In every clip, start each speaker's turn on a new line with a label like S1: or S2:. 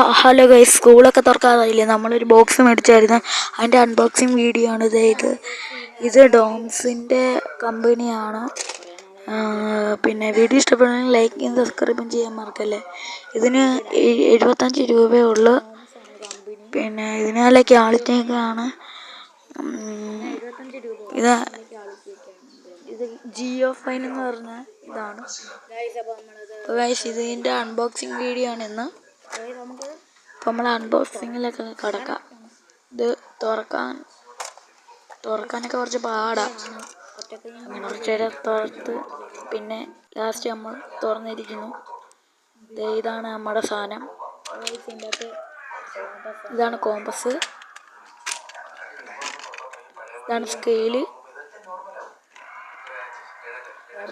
S1: Hello guys, സ്കൂളൊക്കെ തുറക്കാറായില്ലേ? നമ്മളൊരു box മേടിച്ചായിരുന്നു. അതിൻ്റെ അൺബോക്സിങ് വീഡിയോ ആണ് ഇത് ഡോംസിൻ്റെ കമ്പനിയാണ്. പിന്നെ വീഡിയോ ഇഷ്ടപ്പെടുകയാണെങ്കിൽ ലൈക്കും സബ്സ്ക്രൈബും ചെയ്യാൻ മറക്കല്ലേ. ഇതിന് 75 രൂപയേ ഉള്ളൂ. പിന്നെ ഇതിന് നല്ല ക്വാളിറ്റിയൊക്കെ ആണ്. ഇത് ജിയോ ഫൈൻ എന്ന് പറഞ്ഞ ഇതാണ്. ഗൈസ്, ഇതിൻ്റെ അൺബോക്സിങ് വീഡിയോ ആണ് ഇന്ന്. അപ്പം നമ്മൾ അൺബോക്സിങ്ങിലൊക്കെ കിടക്കാം. ഇത് തുറക്കാനൊക്കെ കുറച്ച് പാടാണ്. അങ്ങനെ കുറച്ചേരം തുറത്ത് പിന്നെ ലാസ്റ്റ് നമ്മൾ തുറന്നിരിക്കുന്നു. ഇതാണ് നമ്മുടെ സാധനം. ഇതാണ് കോമ്പസ്, ഇതാണ് സ്കെയില്,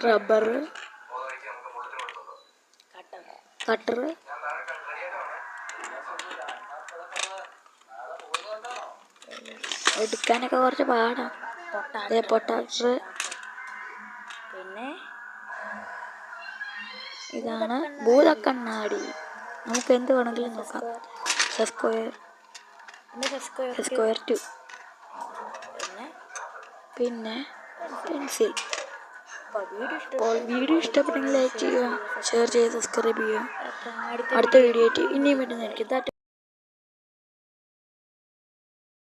S1: റബ്ബർ, കട്ടർ, എടുക്കാനൊക്കെ കുറച്ച് പാടാണ്. പൊട്ടാറ്റർ, പിന്നെ ഇതാണ് ഭൂതക്കണ്ണാടി. നമുക്ക് എന്ത് വേണമെങ്കിലും നോക്കാം. സ്ക്വയർ 2, പിന്നെ പെൻസിൽ. അപ്പോൾ വീഡിയോ ഇഷ്ടപ്പെട്ടെങ്കിൽ ലൈക്ക് ചെയ്യുക, ഷെയർ ചെയ്യുക, സബ്സ്ക്രൈബ് ചെയ്യുക. അടുത്ത വീഡിയോ ആയിട്ട് ഇനിയും വീണ്ടും